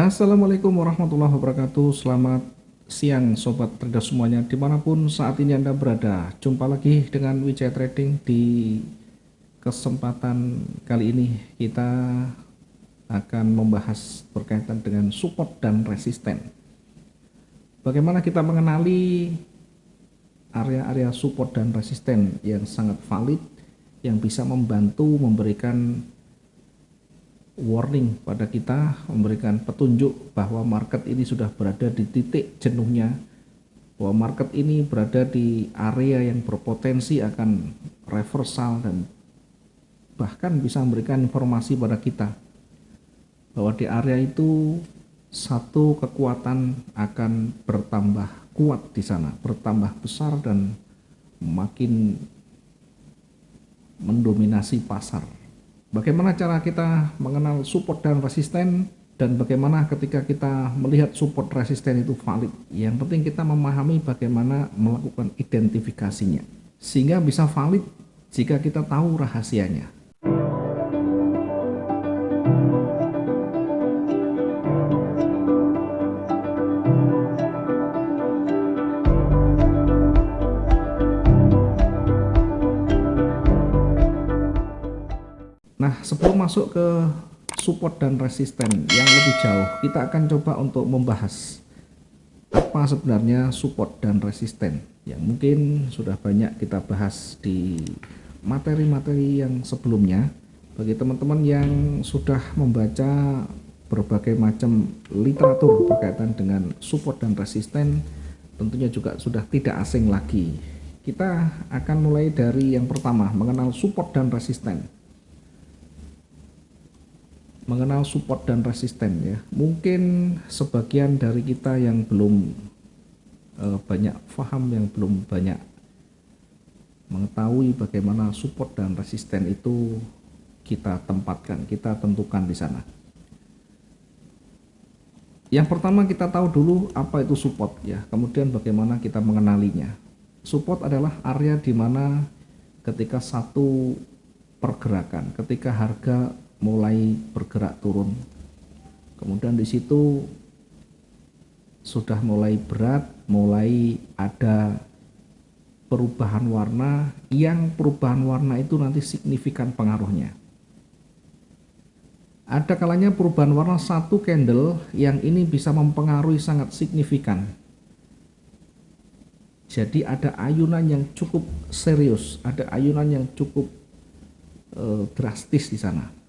Assalamualaikum warahmatullahi wabarakatuh. Selamat siang sobat trader semuanya dimanapun saat ini Anda berada. Jumpa lagi dengan Wijaya Trading. Di kesempatan kali ini kita akan membahas berkaitan dengan support dan resisten. Bagaimana kita mengenali area-area support dan resisten yang sangat valid, yang bisa membantu memberikan warning pada kita, memberikan petunjuk bahwa market ini sudah berada di titik jenuhnya, bahwa market ini berada di area yang berpotensi akan reversal, dan bahkan bisa memberikan informasi pada kita bahwa di area itu satu kekuatan akan bertambah kuat di sana, bertambah besar dan makin mendominasi pasar. Bagaimana cara kita mengenal support dan resisten, dan bagaimana ketika kita melihat support resisten itu valid? Yang penting kita memahami bagaimana melakukan identifikasinya sehingga bisa valid jika kita tahu rahasianya. Nah, sebelum masuk ke support dan resisten yang lebih jauh, kita akan coba untuk membahas apa sebenarnya support dan resisten yang mungkin sudah banyak kita bahas di materi-materi yang sebelumnya. Bagi teman-teman yang sudah membaca berbagai macam literatur berkaitan dengan support dan resisten, tentunya juga sudah tidak asing lagi. Kita akan mulai dari yang pertama, mengenal support dan resisten. Mengenal support dan resisten ya, mungkin sebagian dari kita yang belum banyak paham, yang belum banyak mengetahui bagaimana support dan resisten itu kita tempatkan, kita tentukan di sana. Yang pertama, kita tahu dulu apa itu support ya, kemudian bagaimana kita mengenalinya. Support adalah area di mana ketika satu pergerakan, ketika harga mulai bergerak turun, kemudian di situ sudah mulai berat, mulai ada perubahan warna, yang perubahan warna itu nanti signifikan pengaruhnya. Ada kalanya perubahan warna satu candle yang ini bisa mempengaruhi sangat signifikan. Jadi ada ayunan yang cukup serius, ada ayunan yang cukup drastis di sana.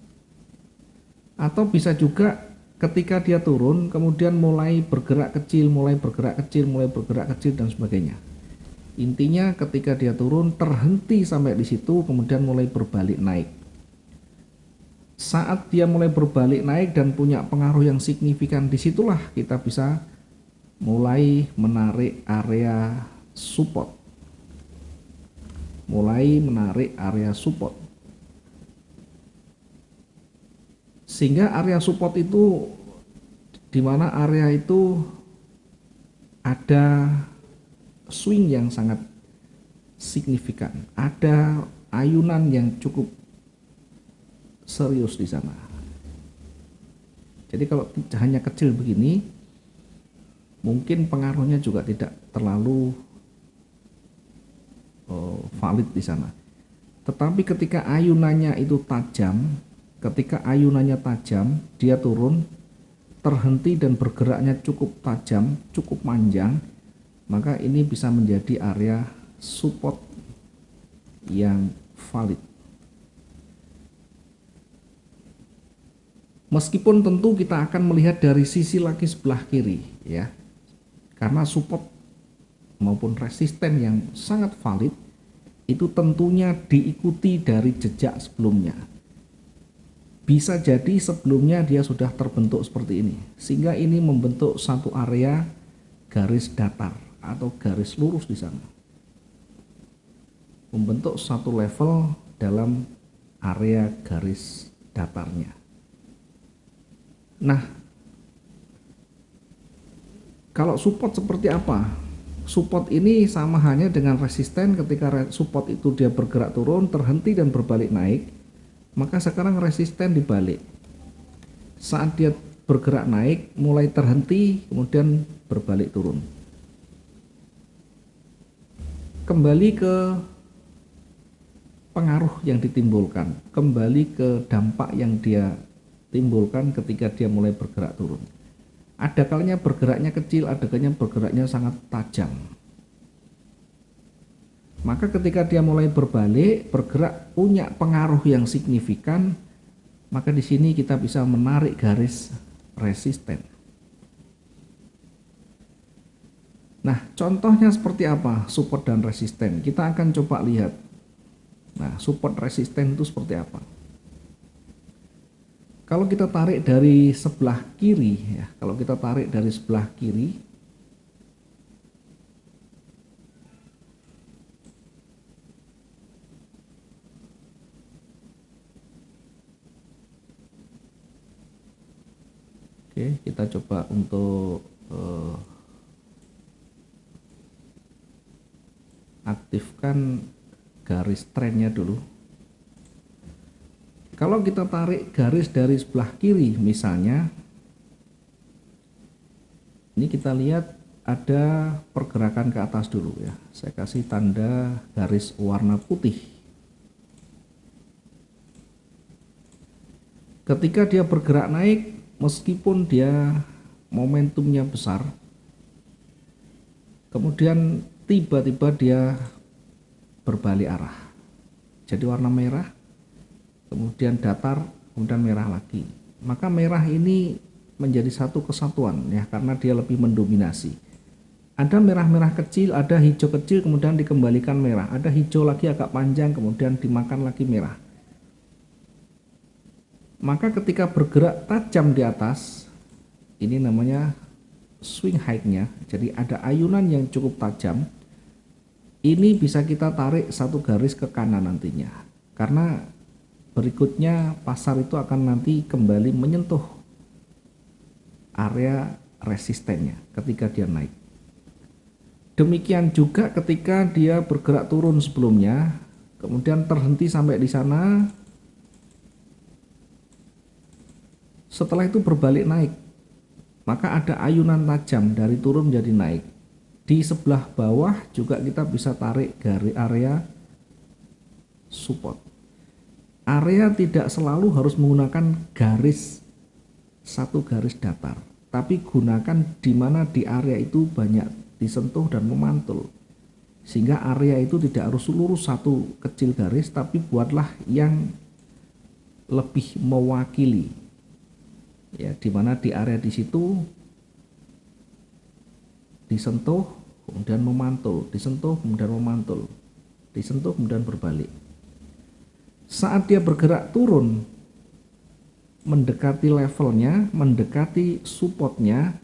Atau bisa juga ketika dia turun kemudian mulai bergerak kecil, mulai bergerak kecil, mulai bergerak kecil dan sebagainya. Intinya ketika dia turun terhenti sampai di situ, kemudian mulai berbalik naik. Saat dia mulai berbalik naik dan punya pengaruh yang signifikan, disitulah kita bisa mulai menarik area support. Mulai menarik area support. Sehingga area support itu di mana area itu ada swing yang sangat signifikan, ada ayunan yang cukup serius di sana. Jadi kalau hanya kecil begini, mungkin pengaruhnya juga tidak terlalu valid di sana. Tetapi ketika ayunannya itu tajam, ketika ayunannya tajam, dia turun, terhenti dan bergeraknya cukup tajam, cukup panjang, maka ini bisa menjadi area support yang valid. Meskipun tentu kita akan melihat dari sisi lagi sebelah kiri ya. Karena support maupun resisten yang sangat valid itu tentunya diikuti dari jejak sebelumnya. Bisa jadi sebelumnya dia sudah terbentuk seperti ini, sehingga ini membentuk satu area garis datar atau garis lurus di sana, membentuk satu level dalam area garis datarnya. Nah, kalau support seperti apa? Support ini sama halnya dengan resisten. Ketika support itu dia bergerak turun, terhenti dan berbalik naik, maka sekarang resisten dibalik. Saat dia bergerak naik, mulai terhenti, kemudian berbalik turun. Kembali ke pengaruh yang ditimbulkan, kembali ke dampak yang dia timbulkan ketika dia mulai bergerak turun. Ada kalanya bergeraknya kecil, ada kalanya bergeraknya sangat tajam. Maka ketika dia mulai berbalik, bergerak punya pengaruh yang signifikan, maka di sini kita bisa menarik garis resisten. Nah, contohnya seperti apa support dan resisten? Kita akan coba lihat. Nah, support resisten itu seperti apa? Kalau kita tarik dari sebelah kiri, ya, kalau kita tarik dari sebelah kiri, oke, kita coba untuk aktifkan garis trennya dulu. Kalau kita tarik garis dari sebelah kiri misalnya, ini kita lihat ada pergerakan ke atas dulu ya. Saya kasih tanda garis warna putih. Ketika dia bergerak naik, meskipun dia momentumnya besar, kemudian tiba-tiba dia berbalik arah. Jadi warna merah, kemudian datar, kemudian merah lagi. Maka merah ini menjadi satu kesatuan ya, karena dia lebih mendominasi. Ada merah-merah kecil, ada hijau kecil, kemudian dikembalikan merah. Ada hijau lagi agak panjang, kemudian dimakan lagi merah. Maka ketika bergerak tajam di atas, ini namanya swing high-nya. Jadi ada ayunan yang cukup tajam. Ini bisa kita tarik satu garis ke kanan nantinya. Karena berikutnya pasar itu akan nanti kembali menyentuh area resistennya ketika dia naik. Demikian juga ketika dia bergerak turun sebelumnya, kemudian terhenti sampai di sana, setelah itu berbalik naik, maka ada ayunan tajam dari turun menjadi naik. Di sebelah bawah juga kita bisa tarik garis area support. Area tidak selalu harus menggunakan garis satu garis datar, tapi gunakan di mana di area itu banyak disentuh dan memantul, sehingga area itu tidak harus lurus satu kecil garis, tapi buatlah yang lebih mewakili. Ya, di mana di area di situ disentuh kemudian memantul, disentuh kemudian memantul, disentuh kemudian berbalik. Saat dia bergerak turun mendekati levelnya, mendekati supportnya,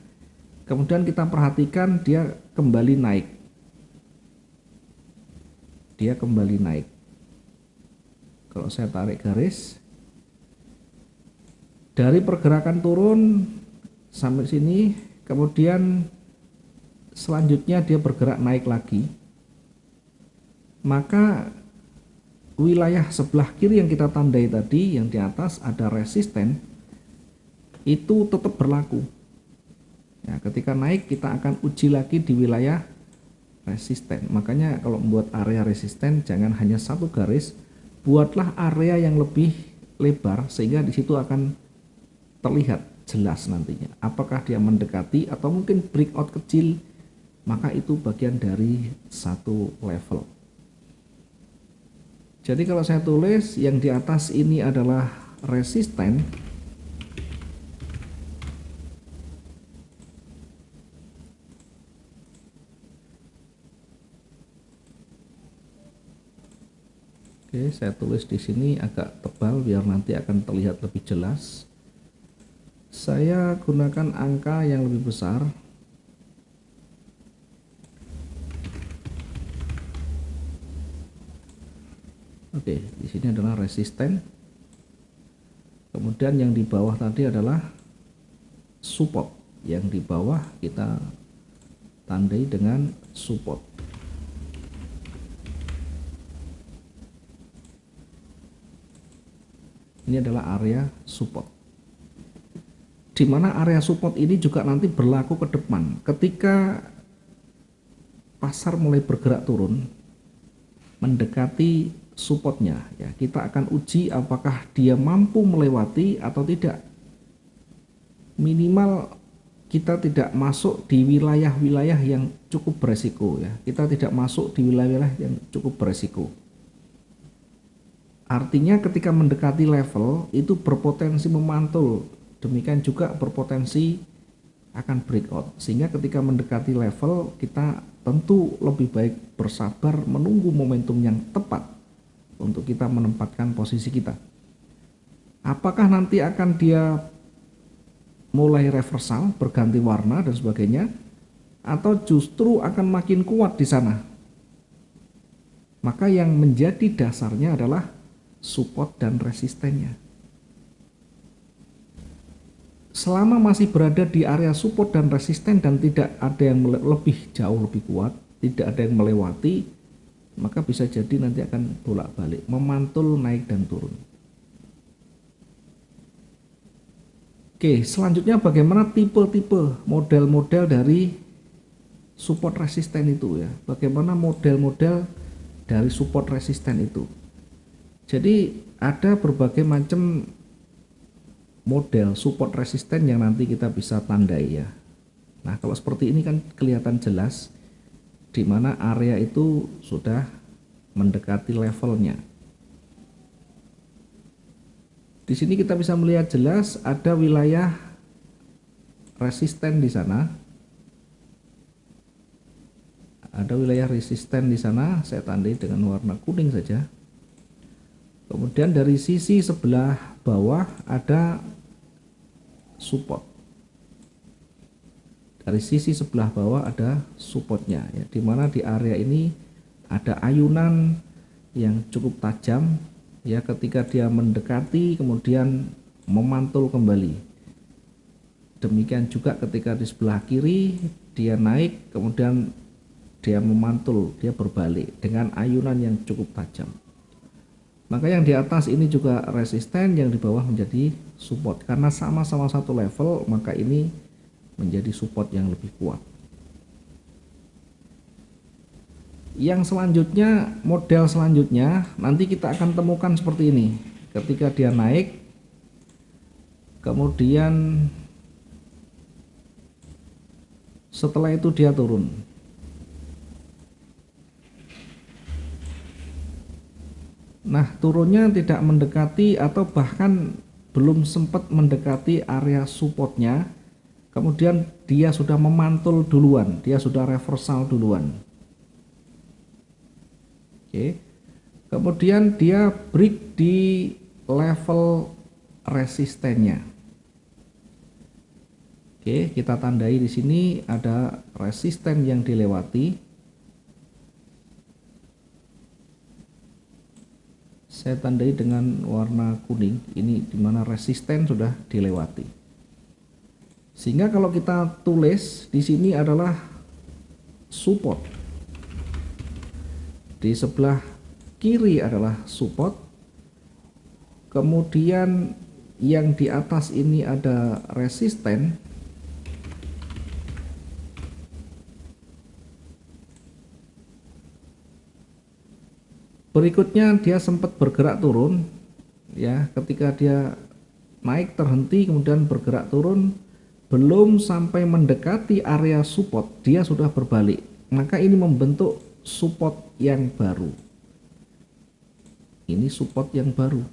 kemudian kita perhatikan dia kembali naik. Dia kembali naik. Kalau saya tarik garis dari pergerakan turun sampai sini, kemudian selanjutnya dia bergerak naik lagi, maka wilayah sebelah kiri yang kita tandai tadi, yang di atas ada resisten, itu tetap berlaku. Ya, ketika naik kita akan uji lagi di wilayah resisten. Makanya kalau membuat area resisten jangan hanya satu garis, buatlah area yang lebih lebar sehingga di situ akan terlihat jelas nantinya apakah dia mendekati atau mungkin breakout kecil, maka itu bagian dari satu level. Jadi kalau saya tulis yang di atas ini adalah resisten, oke, saya tulis di sini agak tebal biar nanti akan terlihat lebih jelas. Saya gunakan angka yang lebih besar. Oke, di sini adalah resisten. Kemudian yang di bawah tadi adalah support. Yang di bawah kita tandai dengan support. Ini adalah area support. di mana area support ini juga nanti berlaku ke depan. Ketika pasar mulai bergerak turun mendekati supportnya, ya kita akan uji apakah dia mampu melewati atau tidak. Minimal kita tidak masuk di wilayah-wilayah yang cukup beresiko, ya. Kita tidak masuk di wilayah-wilayah yang cukup beresiko. Artinya ketika mendekati level itu berpotensi memantul, demikian juga berpotensi akan breakout. Sehingga ketika mendekati level kita tentu lebih baik bersabar menunggu momentum yang tepat untuk kita menempatkan posisi kita. Apakah nanti akan dia mulai reversal, berganti warna dan sebagainya, atau justru akan makin kuat di sana? Maka yang menjadi dasarnya adalah support dan resistennya. Selama masih berada di area support dan resisten dan tidak ada yang lebih jauh lebih kuat, tidak ada yang melewati, maka bisa jadi nanti akan bolak-balik, memantul naik dan turun. Oke, selanjutnya bagaimana tipe-tipe model-model dari support resisten itu, ya. Bagaimana model-model dari support resisten itu. Jadi ada berbagai macam model support resisten yang nanti kita bisa tandai, ya. Nah, kalau seperti ini kan kelihatan jelas di mana area itu sudah mendekati levelnya. Di sini kita bisa melihat jelas ada wilayah resisten di sana. Ada wilayah resisten di sana, saya tandai dengan warna kuning saja. Kemudian dari sisi sebelah bawah ada support. Dari sisi sebelah bawah ada supportnya, ya, di mana di area ini ada ayunan yang cukup tajam, ya, ketika dia mendekati kemudian memantul kembali. Demikian juga ketika di sebelah kiri dia naik kemudian dia memantul, dia berbalik dengan ayunan yang cukup tajam. Maka yang di atas ini juga resisten, yang di bawah menjadi support. Karena sama-sama satu level, maka ini menjadi support yang lebih kuat. Yang selanjutnya, model selanjutnya nanti kita akan temukan seperti ini. Ketika dia naik, kemudian setelah itu dia turun. Nah, turunnya tidak mendekati atau bahkan belum sempat mendekati area supportnya, kemudian dia sudah memantul duluan, dia sudah reversal duluan. Oke. Kemudian dia break di level resistennya. Oke, kita tandai di sini ada resisten yang dilewati. Saya tandai dengan warna kuning, ini dimana resisten sudah dilewati. Sehingga kalau kita tulis di sini adalah support. Di sebelah kiri adalah support. Kemudian yang di atas ini ada resisten. Berikutnya dia sempat bergerak turun, ya, ketika dia naik terhenti kemudian bergerak turun, belum sampai mendekati area support dia sudah berbalik, maka ini membentuk support yang baru. Ini support yang baru.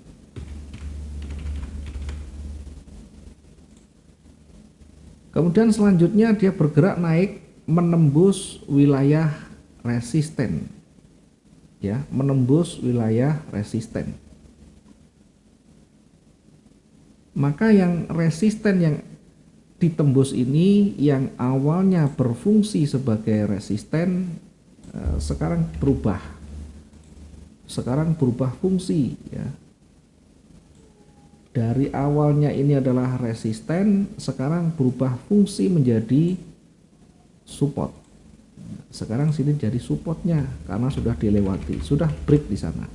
Kemudian selanjutnya dia bergerak naik menembus wilayah resisten, ya, menembus wilayah resisten. Maka yang resisten yang ditembus ini yang awalnya berfungsi sebagai resisten sekarang berubah. Sekarang berubah fungsi, ya. Dari awalnya ini adalah resisten, sekarang berubah fungsi menjadi support. Sekarang sini jadi supportnya karena sudah dilewati, sudah break di sana.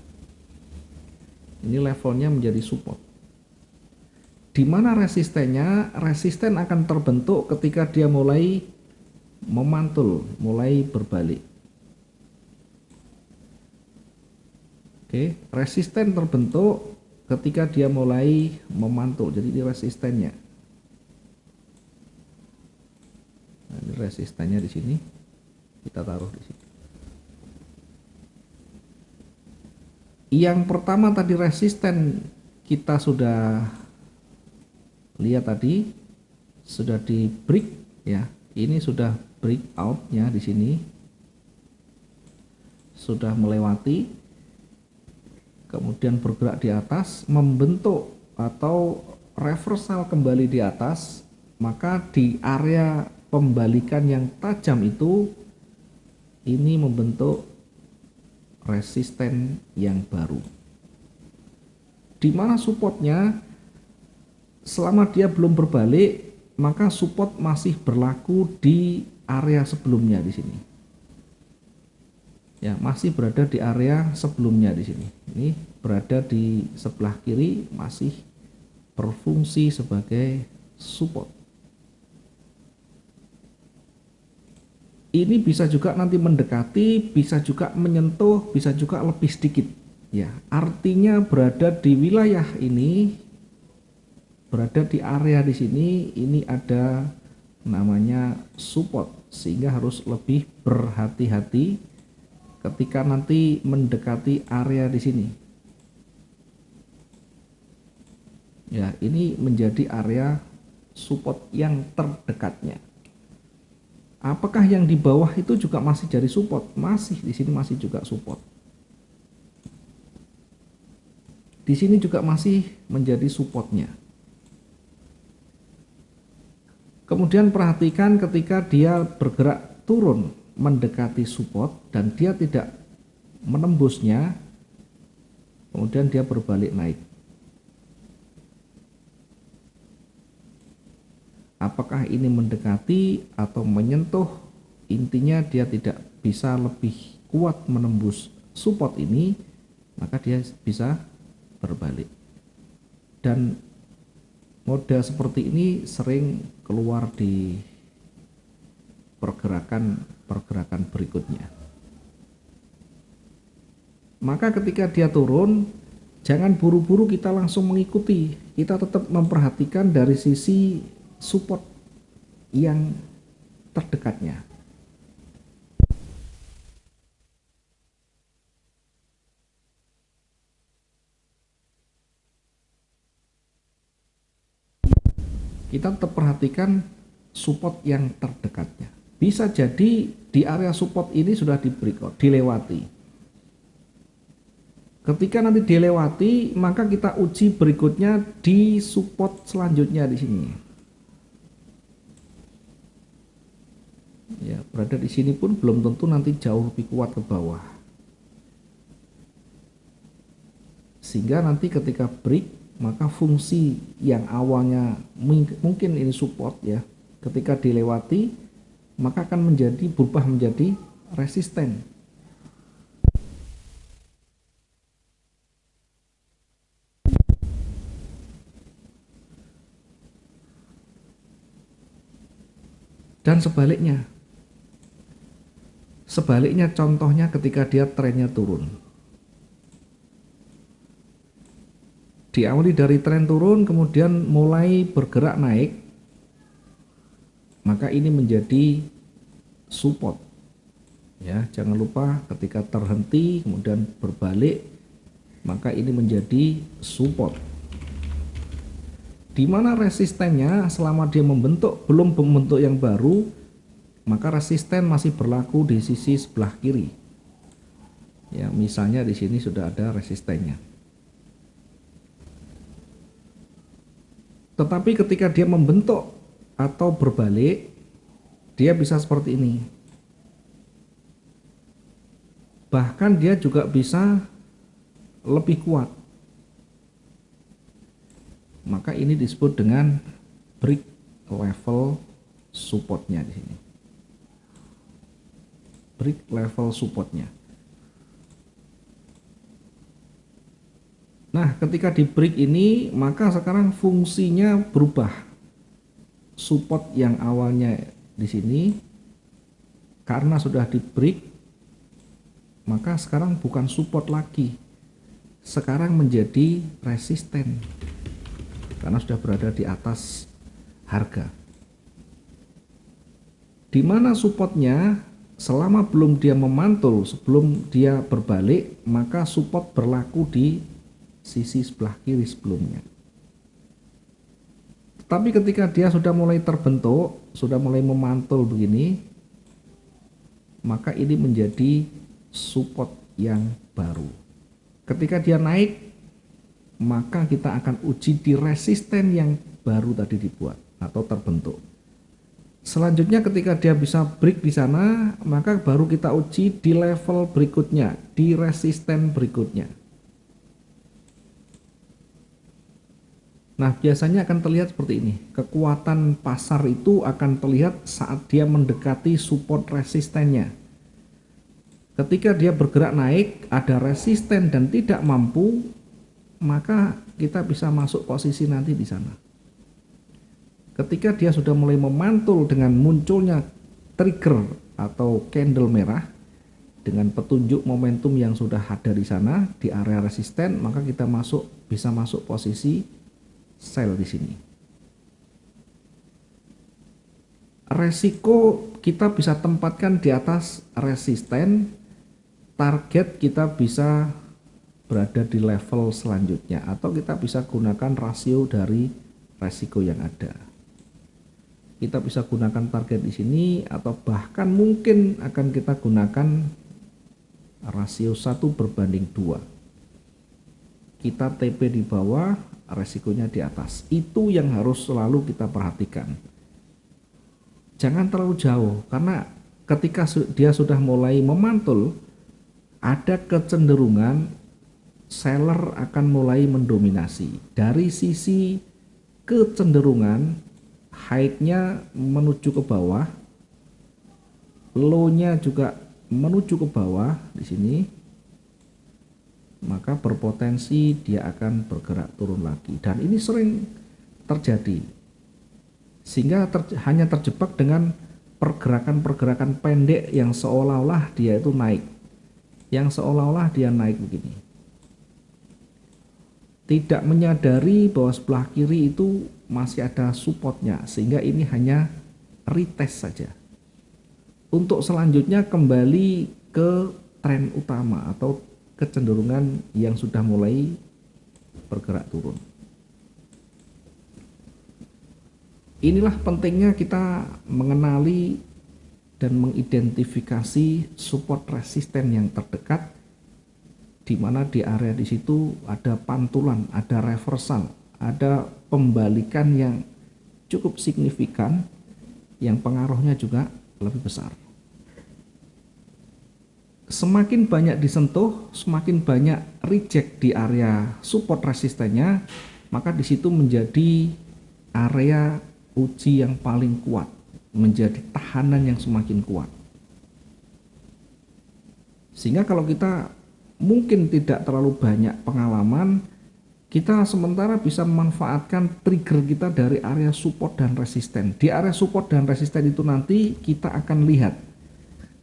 Ini levelnya menjadi support. Di mana resistennya? Resisten akan terbentuk ketika dia mulai memantul, mulai berbalik. Oke, resisten terbentuk ketika dia mulai memantul. Jadi ini resistennya. Nah, ini resistennya di sini. Kita taruh di sini. Yang pertama tadi resisten kita sudah lihat tadi, sudah di break ya. Ini sudah breakout-nya di sini. Sudah melewati, kemudian bergerak di atas, membentuk atau reversal kembali di atas, maka di area pembalikan yang tajam itu ini membentuk resisten yang baru. Di mana supportnya, selama dia belum berbalik, maka support masih berlaku di area sebelumnya di sini. Ya, masih berada di area sebelumnya di sini. Ini berada di sebelah kiri, masih berfungsi sebagai support. Ini bisa juga nanti mendekati, bisa juga menyentuh, bisa juga lebih sedikit. Ya, artinya berada di wilayah ini, berada di area di sini, ini ada namanya support, sehingga harus lebih berhati-hati ketika nanti mendekati area di sini. Ya, ini menjadi area support yang terdekatnya. Apakah yang di bawah itu juga masih jadi support? Masih, di sini masih juga support. Di sini juga masih menjadi supportnya. Kemudian perhatikan ketika dia bergerak turun mendekati support dan dia tidak menembusnya, kemudian dia berbalik naik. Apakah ini mendekati atau menyentuh? Intinya dia tidak bisa lebih kuat menembus support ini, maka dia bisa berbalik. Dan mode seperti ini sering keluar di pergerakan berikutnya. Maka ketika dia turun, jangan buru-buru kita langsung mengikuti. Kita tetap memperhatikan dari sisi support yang terdekatnya. Kita tetap perhatikan support yang terdekatnya. Bisa jadi di area support ini sudah di breakout, dilewati. Ketika nanti dilewati, maka kita uji berikutnya di support selanjutnya di sini. Ya, berada di sini pun belum tentu nanti jauh lebih kuat ke bawah. Sehingga nanti ketika break, maka fungsi yang awalnya mungkin ini support ya, ketika dilewati, maka akan berubah menjadi resisten. Dan sebaliknya. Sebaliknya contohnya ketika dia trennya turun. Diawali dari tren turun kemudian mulai bergerak naik, maka ini menjadi support. Ya, jangan lupa ketika terhenti kemudian berbalik, maka ini menjadi support. Di mana resistennya selama dia belum membentuk yang baru, maka resisten masih berlaku di sisi sebelah kiri. Ya, misalnya di sini sudah ada resistennya. Tetapi ketika dia membentuk atau berbalik, dia bisa seperti ini. Bahkan dia juga bisa lebih kuat. Maka ini disebut dengan break level supportnya di sini. Break level supportnya. Nah, ketika di break ini, maka sekarang fungsinya berubah. Support yang awalnya di sini, karena sudah di break, maka sekarang bukan support lagi. Sekarang menjadi resisten, karena sudah berada di atas harga. Di mana supportnya, selama belum dia memantul, sebelum dia berbalik, maka support berlaku di sisi sebelah kiri sebelumnya. Tapi ketika dia sudah mulai terbentuk, sudah mulai memantul begini, maka ini menjadi support yang baru. Ketika dia naik, maka kita akan uji di resisten yang baru tadi dibuat atau terbentuk. Selanjutnya ketika dia bisa break di sana, maka baru kita uji di level berikutnya, di resisten berikutnya. Nah, biasanya akan terlihat seperti ini. Kekuatan pasar itu akan terlihat saat dia mendekati support resistennya. Ketika dia bergerak naik, ada resisten dan tidak mampu, maka kita bisa masuk posisi nanti di sana. Ketika dia sudah mulai memantul dengan munculnya trigger atau candle merah dengan petunjuk momentum yang sudah ada di sana di area resisten, maka kita bisa masuk posisi sell di sini. Resiko kita bisa tempatkan di atas resisten, target kita bisa berada di level selanjutnya, atau kita bisa gunakan rasio dari resiko yang ada. Kita bisa gunakan target di sini, atau bahkan mungkin akan kita gunakan rasio 1:2. Kita TP di bawah, resikonya di atas. Itu yang harus selalu kita perhatikan. Jangan terlalu jauh, karena ketika dia sudah mulai memantul, ada kecenderungan seller akan mulai mendominasi. Dari sisi kecenderungan, high-nya menuju ke bawah, low-nya juga menuju ke bawah di sini, maka berpotensi dia akan bergerak turun lagi, dan ini sering terjadi, sehingga hanya terjebak dengan pergerakan-pergerakan pendek yang seolah-olah dia itu naik, begini, tidak menyadari bahwa sebelah kiri itu masih ada supportnya, sehingga ini hanya retest saja. Untuk selanjutnya kembali ke tren utama atau kecenderungan yang sudah mulai bergerak turun. Inilah pentingnya kita mengenali dan mengidentifikasi support resisten yang terdekat, di mana di area di situ ada pantulan, ada reversal, ada pembalikan yang cukup signifikan, yang pengaruhnya juga lebih besar. Semakin banyak disentuh, semakin banyak reject di area support resistennya, maka di situ menjadi area uji yang paling kuat, menjadi tahanan yang semakin kuat. Sehingga kalau kita mungkin tidak terlalu banyak pengalaman, kita sementara bisa memanfaatkan trigger kita dari area support dan resisten. Di area support dan resisten itu nanti kita akan lihat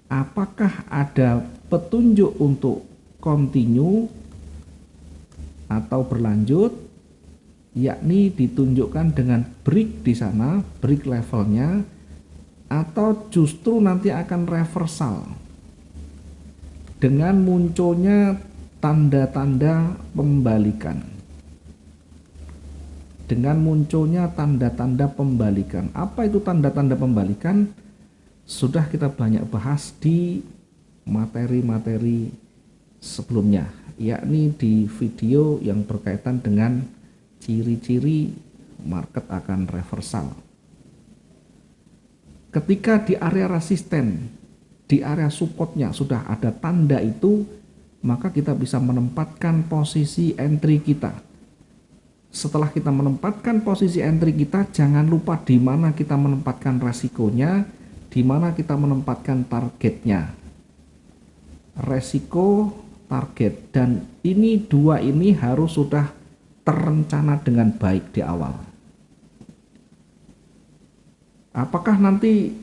apakah ada petunjuk untuk continue atau berlanjut, yakni ditunjukkan dengan break di sana, break levelnya, atau justru nanti akan reversal dengan munculnya tanda-tanda pembalikan. Dengan munculnya tanda-tanda pembalikan. Apa itu tanda-tanda pembalikan? Sudah kita banyak bahas di materi-materi sebelumnya, yakni di video yang berkaitan dengan ciri-ciri market akan reversal. Ketika di area resisten, di area supportnya sudah ada tanda itu, maka kita bisa menempatkan posisi entry kita. Setelah kita menempatkan posisi entry kita, jangan lupa di mana kita menempatkan resikonya, di mana kita menempatkan targetnya. Resiko target, dan ini dua ini harus sudah terencana dengan baik di awal. Apakah nanti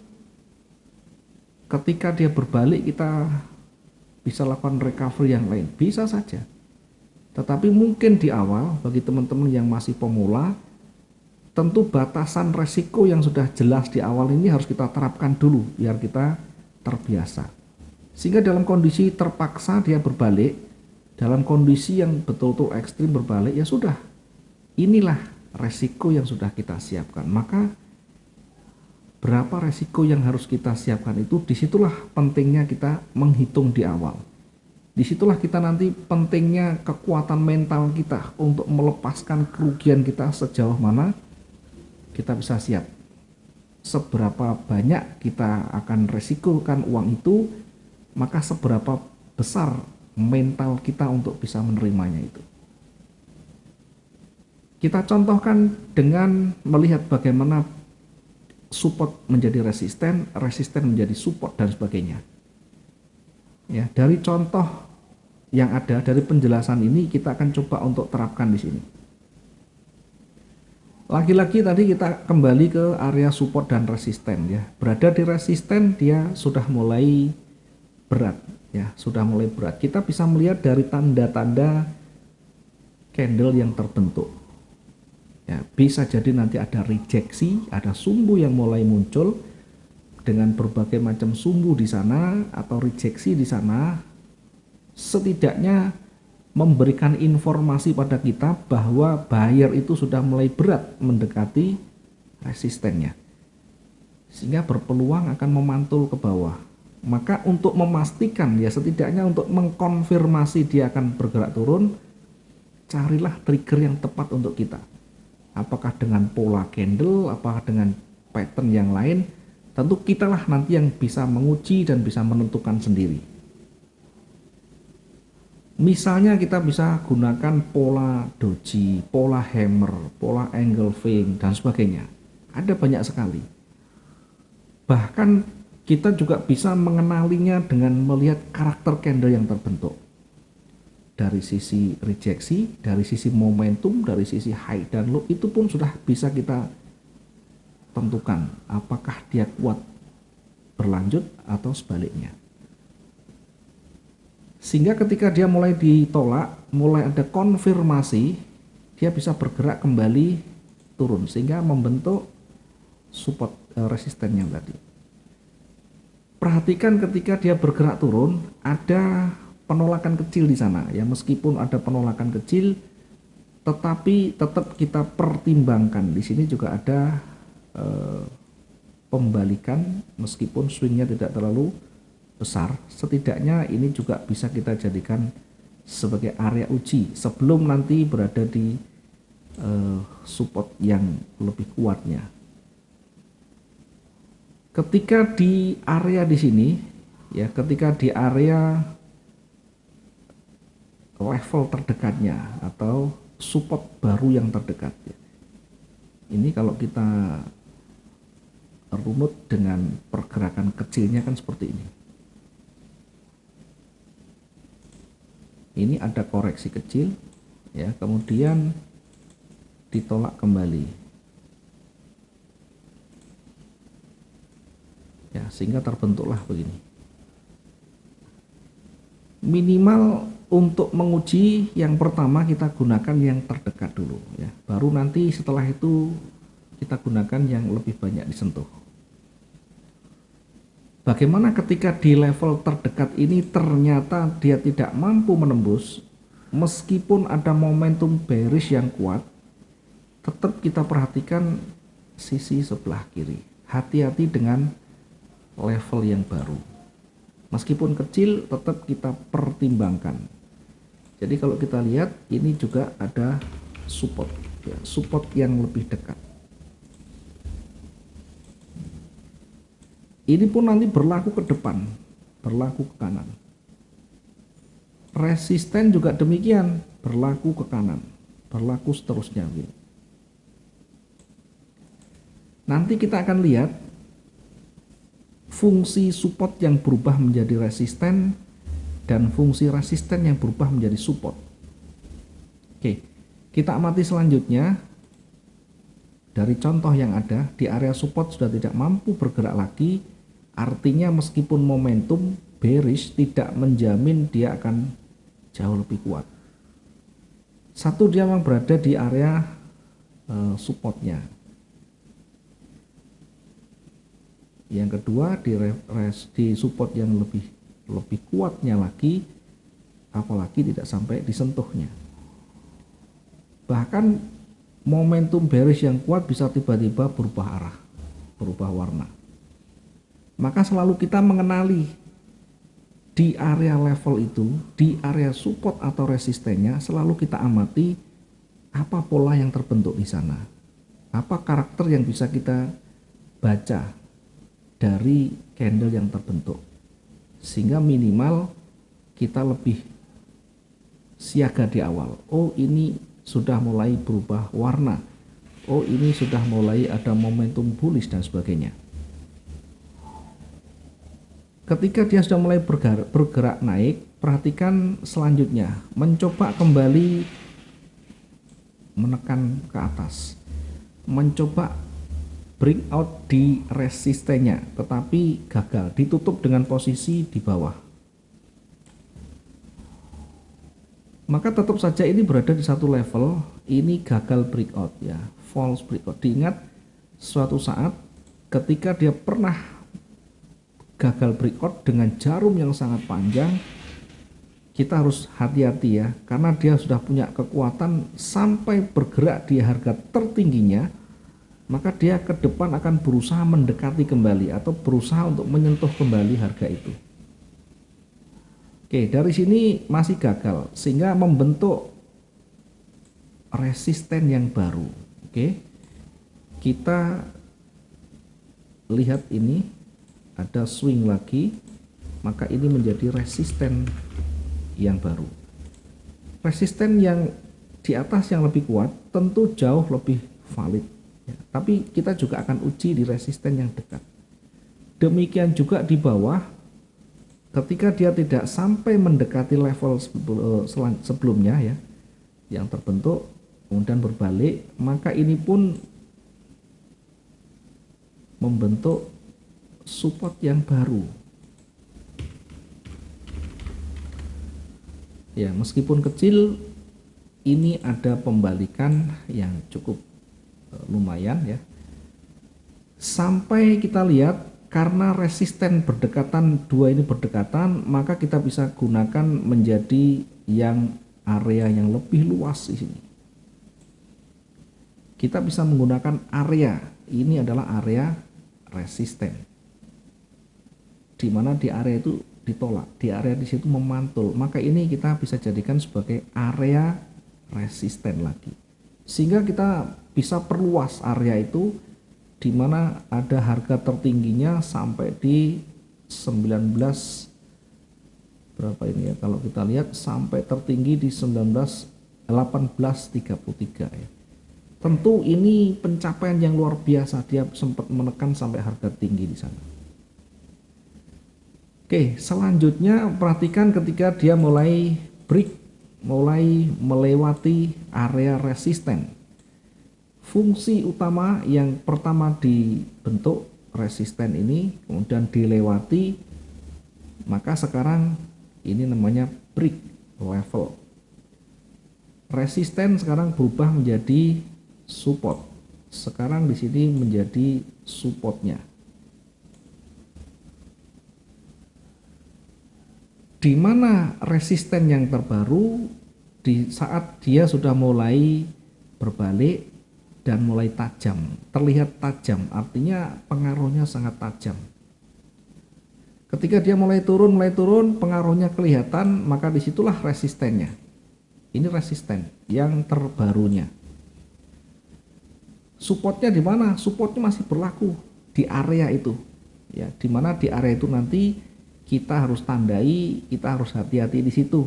ketika dia berbalik kita bisa lakukan recovery yang lain? Bisa saja. Tetapi mungkin di awal bagi teman-teman yang masih pemula, tentu batasan resiko yang sudah jelas di awal ini harus kita terapkan dulu biar kita terbiasa. Sehingga dalam kondisi terpaksa dia berbalik, dalam kondisi yang betul-betul ekstrim berbalik, ya sudah. Inilah resiko yang sudah kita siapkan. Maka berapa resiko yang harus kita siapkan itu, disitulah pentingnya kita menghitung di awal. Disitulah kita nanti pentingnya kekuatan mental kita untuk melepaskan kerugian kita sejauh mana kita bisa siap. Seberapa banyak kita akan resikokan uang itu, maka seberapa besar mental kita untuk bisa menerimanya itu. Kita contohkan dengan melihat bagaimana support menjadi resisten, resisten menjadi support dan sebagainya. Ya, dari contoh yang ada, dari penjelasan ini kita akan coba untuk terapkan di sini. Lagi-lagi tadi kita kembali ke area support dan resisten ya. Berada di resisten dia sudah mulai berat ya, sudah mulai berat. Kita bisa melihat dari tanda-tanda candle yang terbentuk. Ya, bisa jadi nanti ada rejeksi, ada sumbu yang mulai muncul dengan berbagai macam sumbu di sana atau rejeksi di sana, setidaknya memberikan informasi pada kita bahwa buyer itu sudah mulai berat mendekati resistennya, sehingga berpeluang akan memantul ke bawah. Maka untuk memastikan ya, setidaknya untuk mengkonfirmasi dia akan bergerak turun, carilah trigger yang tepat untuk kita. Apakah dengan pola candle, apakah dengan pattern yang lain, tentu kitalah nanti yang bisa menguji dan bisa menentukan sendiri. Misalnya kita bisa gunakan pola doji, pola hammer, pola engulfing dan sebagainya. Ada banyak sekali. Bahkan kita juga bisa mengenalinya dengan melihat karakter candle yang terbentuk. Dari sisi rejeksi, dari sisi momentum, dari sisi high dan low, itu pun sudah bisa kita tentukan apakah dia kuat berlanjut atau sebaliknya. Sehingga ketika dia mulai ditolak, mulai ada konfirmasi, dia bisa bergerak kembali turun sehingga membentuk support resistennya tadi. Perhatikan ketika dia bergerak turun, ada penolakan kecil di sana ya, meskipun ada penolakan kecil tetapi tetap kita pertimbangkan. Di sini juga ada pembalikan, meskipun swingnya tidak terlalu besar, setidaknya ini juga bisa kita jadikan sebagai area uji sebelum nanti berada di support yang lebih kuatnya. Ketika di area di sini ya, ketika di area level terdekatnya atau support baru yang terdekat ya. Ini kalau kita runut dengan pergerakan kecilnya kan seperti ini. Ini ada koreksi kecil ya, kemudian ditolak kembali ya, sehingga terbentuklah begini. Minimal untuk menguji yang pertama kita gunakan yang terdekat dulu ya, baru nanti setelah itu kita gunakan yang lebih banyak disentuh. Bagaimana ketika di level terdekat ini ternyata dia tidak mampu menembus, meskipun ada momentum bearish yang kuat, tetap kita perhatikan sisi sebelah kiri. Hati-hati dengan level yang baru. Meskipun kecil, tetap kita pertimbangkan. Jadi kalau kita lihat, ini juga ada support, ya, support yang lebih dekat. Ini pun nanti berlaku ke depan, berlaku ke kanan. Resisten juga demikian, berlaku ke kanan, berlaku seterusnya. Nanti kita akan lihat fungsi support yang berubah menjadi resisten dan fungsi resisten yang berubah menjadi support. Oke, kita amati selanjutnya. Dari contoh yang ada, di area support sudah tidak mampu bergerak lagi, artinya meskipun momentum bearish tidak menjamin dia akan jauh lebih kuat. Satu, dia memang berada di area supportnya. Yang kedua, di support yang lebih kuatnya lagi, apalagi tidak sampai disentuhnya. Bahkan momentum bearish yang kuat bisa tiba-tiba berubah arah, berubah warna. Maka selalu kita mengenali di area level itu, di area support atau resistennya, selalu kita amati apa pola yang terbentuk di sana, apa karakter yang bisa kita baca dari candle yang terbentuk, sehingga minimal kita lebih siaga di awal. Oh, ini sudah mulai berubah warna, oh ini sudah mulai ada momentum bullish dan sebagainya. Ketika dia sudah mulai bergerak naik, perhatikan selanjutnya, mencoba kembali menekan ke atas, mencoba breakout di resistennya, tetapi gagal, ditutup dengan posisi di bawah. Maka tetap saja ini berada di satu level, ini gagal breakout ya, false breakout. Diingat suatu saat ketika dia pernah gagal breakout dengan jarum yang sangat panjang, kita harus hati-hati ya, karena dia sudah punya kekuatan sampai bergerak di harga tertingginya, maka dia ke depan akan berusaha mendekati kembali atau berusaha untuk menyentuh kembali harga itu. Oke, dari sini masih gagal sehingga membentuk resisten yang baru. Oke, kita lihat ini ada swing lagi, maka ini menjadi resisten yang baru. Resisten yang di atas yang lebih kuat tentu jauh lebih valid ya, tapi kita juga akan uji di resisten yang dekat. Demikian juga di bawah, ketika dia tidak sampai mendekati level sebelumnya ya yang terbentuk kemudian berbalik, maka ini pun membentuk support yang baru ya, meskipun kecil ini ada pembalikan yang cukup lumayan ya, sampai kita lihat. Karena resisten berdekatan, dua ini berdekatan, maka kita bisa gunakan menjadi yang area yang lebih luas di sini. Kita bisa menggunakan area, ini adalah area resisten. Di mana di area itu ditolak, di area di situ memantul, maka ini kita bisa jadikan sebagai area resisten lagi. Sehingga kita bisa perluas area itu, di mana ada harga tertingginya sampai di 19 berapa ini ya, kalau kita lihat sampai tertinggi di 1833 ya. Tentu ini pencapaian yang luar biasa, dia sempat menekan sampai harga tinggi di sana. Oke, selanjutnya perhatikan ketika dia mulai break, mulai melewati area resisten. Fungsi utama yang pertama dibentuk resisten ini, kemudian dilewati, maka sekarang ini namanya break level. Resisten sekarang berubah menjadi support. Sekarang di sini menjadi supportnya. Di mana resisten yang terbaru di saat dia sudah mulai berbalik dan mulai tajam, terlihat tajam, artinya pengaruhnya sangat tajam. Ketika dia mulai turun, pengaruhnya kelihatan, maka disitulah resistennya. Ini resisten yang terbarunya. Supportnya di mana? Supportnya masih berlaku di area itu, ya, di mana di area itu nanti kita harus tandai, kita harus hati-hati di situ.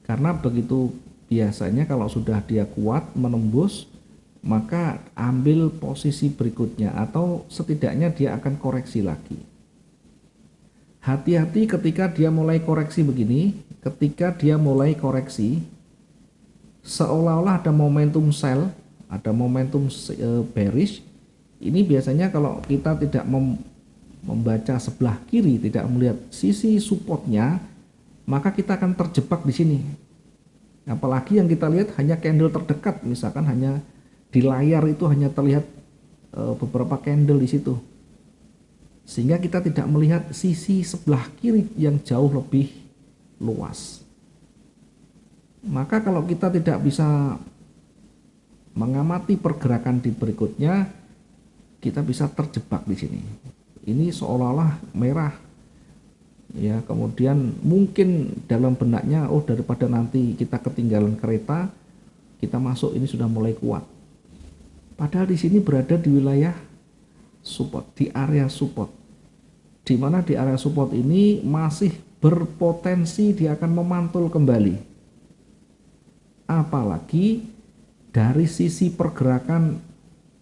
Karena begitu biasanya kalau sudah dia kuat menembus, maka ambil posisi berikutnya atau setidaknya dia akan koreksi lagi. Hati-hati ketika dia mulai koreksi begini, ketika dia mulai koreksi, seolah-olah ada momentum sell, ada momentum bearish. Ini biasanya kalau kita tidak membaca sebelah kiri, tidak melihat sisi supportnya, maka kita akan terjebak di sini. Apalagi yang kita lihat hanya candle terdekat, misalkan hanya di layar itu hanya terlihat beberapa candle di situ, sehingga kita tidak melihat sisi sebelah kiri yang jauh lebih luas. Maka kalau kita tidak bisa mengamati pergerakan di berikutnya, kita bisa terjebak di sini. Ini seolah-olah merah, ya, kemudian mungkin dalam benaknya, oh daripada nanti kita ketinggalan kereta, kita masuk ini sudah mulai kuat. Padahal di sini berada di wilayah support, di area support, di mana di area support ini masih berpotensi dia akan memantul kembali. Apalagi dari sisi pergerakan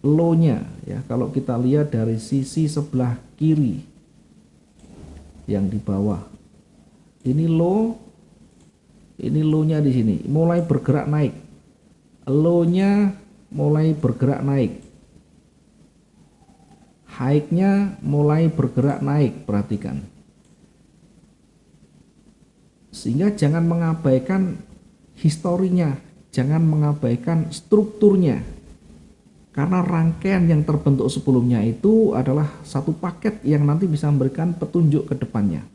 low-nya, ya, kalau kita lihat dari sisi sebelah kiri yang di bawah, ini low, ini low-nya di sini mulai bergerak naik, low-nya mulai bergerak naik, high-nya mulai bergerak naik, perhatikan. Sehingga jangan mengabaikan historinya, jangan mengabaikan strukturnya, karena rangkaian yang terbentuk sebelumnya itu adalah satu paket yang nanti bisa memberikan petunjuk ke depannya.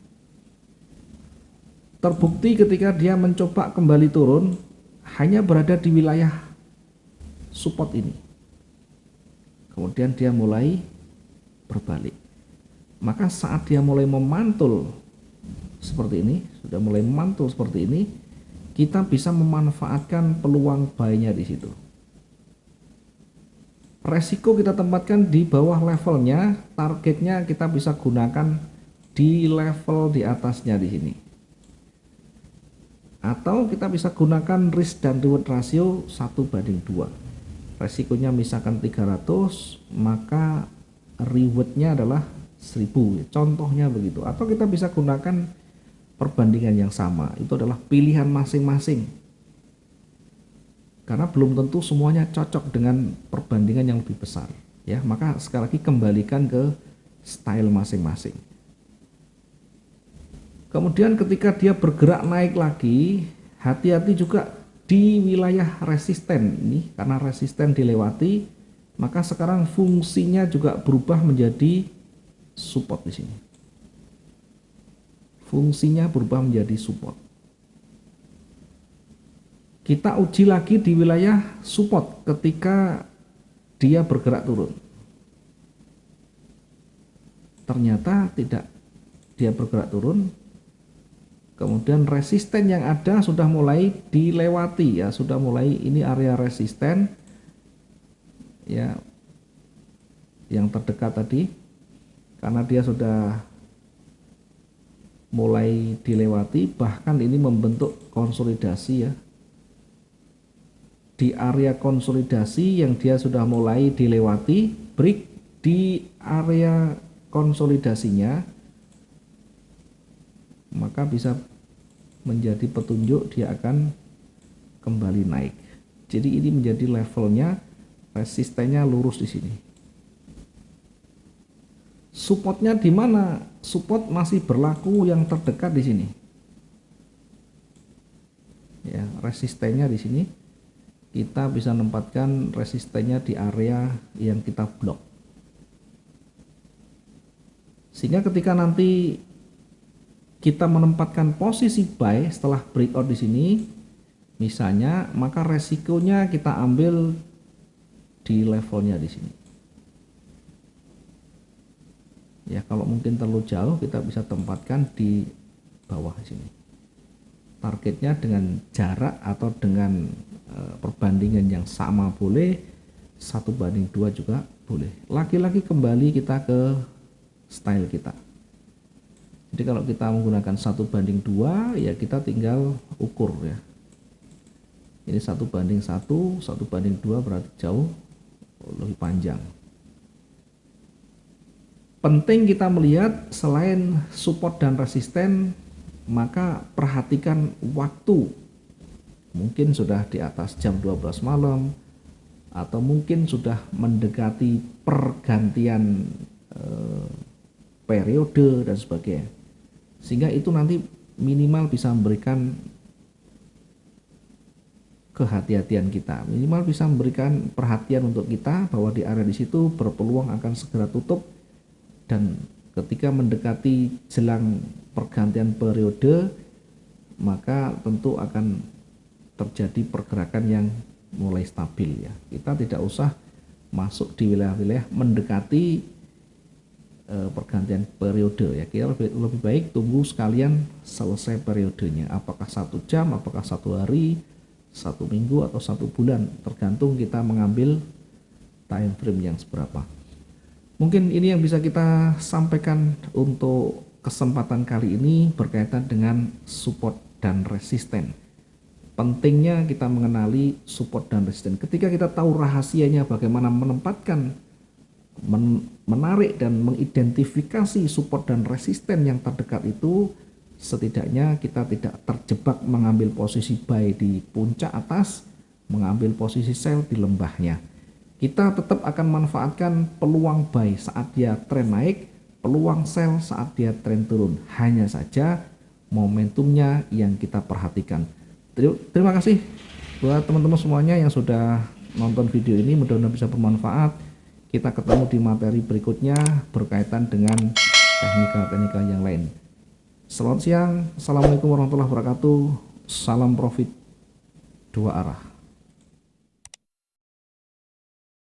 Terbukti ketika dia mencoba kembali turun, hanya berada di wilayah support ini, kemudian dia mulai berbalik. Maka saat dia mulai memantul seperti ini, sudah mulai memantul seperti ini, kita bisa memanfaatkan peluang buy-nya di situ. Resiko kita tempatkan di bawah levelnya, targetnya kita bisa gunakan di level di atasnya di sini. Atau kita bisa gunakan risk dan reward rasio 1:2. Resikonya misalkan 300, maka rewardnya adalah 1000, contohnya begitu. Atau kita bisa gunakan perbandingan yang sama, itu adalah pilihan masing-masing, karena belum tentu semuanya cocok dengan perbandingan yang lebih besar, ya. Maka sekali lagi kembalikan ke style masing-masing. Kemudian ketika dia bergerak naik lagi, hati-hati juga di wilayah resisten ini, karena resisten dilewati, maka sekarang fungsinya juga berubah menjadi support di sini. Fungsinya berubah menjadi support. Kita uji lagi di wilayah support ketika dia bergerak turun. Ternyata tidak, dia bergerak turun. Kemudian resisten yang ada sudah mulai dilewati, ya, sudah mulai ini area resisten, ya, yang terdekat tadi, karena dia sudah mulai dilewati, bahkan ini membentuk konsolidasi, ya. Di area konsolidasi yang dia sudah mulai dilewati, break di area konsolidasinya, maka bisa menjadi petunjuk dia akan kembali naik. Jadi ini menjadi levelnya, resistennya lurus di sini. Supportnya di mana? Support masih berlaku yang terdekat di sini. Ya, resistennya di sini. Kita bisa menempatkan resistennya di area yang kita blok. Sehingga ketika nanti kita menempatkan posisi buy setelah breakout di sini, misalnya, maka resikonya kita ambil di levelnya di sini. Ya, kalau mungkin terlalu jauh, kita bisa tempatkan di bawah sini. Targetnya dengan jarak atau dengan perbandingan yang sama boleh, 1:2 juga boleh. Lagi-lagi kembali kita ke style kita. Jadi kalau kita menggunakan 1:2, ya kita tinggal ukur, ya. Ini 1:1, 1:2 berarti jauh lebih panjang. Penting kita melihat selain support dan resisten, maka perhatikan waktu. Mungkin sudah di atas jam 12 malam, atau mungkin sudah mendekati pergantian periode dan sebagainya. Sehingga itu nanti minimal bisa memberikan kehati-hatian kita, minimal bisa memberikan perhatian untuk kita bahwa di area di situ berpeluang akan segera tutup. Dan ketika mendekati jelang pergantian periode, maka tentu akan terjadi pergerakan yang mulai stabil ya. Kita tidak usah masuk di wilayah-wilayah mendekati pergantian periode ya. Kita lebih baik tunggu sekalian selesai periodenya. Apakah 1 jam, apakah 1 hari, 1 minggu, atau 1 bulan, tergantung kita mengambil time frame yang seberapa. Mungkin ini yang bisa kita sampaikan untuk kesempatan kali ini berkaitan dengan support dan resisten. Pentingnya kita mengenali support dan resisten. Ketika kita tahu rahasianya bagaimana menempatkan, menarik dan mengidentifikasi support dan resisten yang terdekat itu, setidaknya kita tidak terjebak mengambil posisi buy di puncak atas, mengambil posisi sell di lembahnya. Kita tetap akan manfaatkan peluang buy saat dia tren naik, peluang sell saat dia tren turun. Hanya saja momentumnya yang kita perhatikan. Terima kasih buat teman-teman semuanya yang sudah nonton video ini, mudah-mudahan bisa bermanfaat. Kita ketemu di materi berikutnya berkaitan dengan teknika-teknika yang lain. Selamat siang, assalamualaikum warahmatullahi wabarakatuh. Salam profit 2 arah.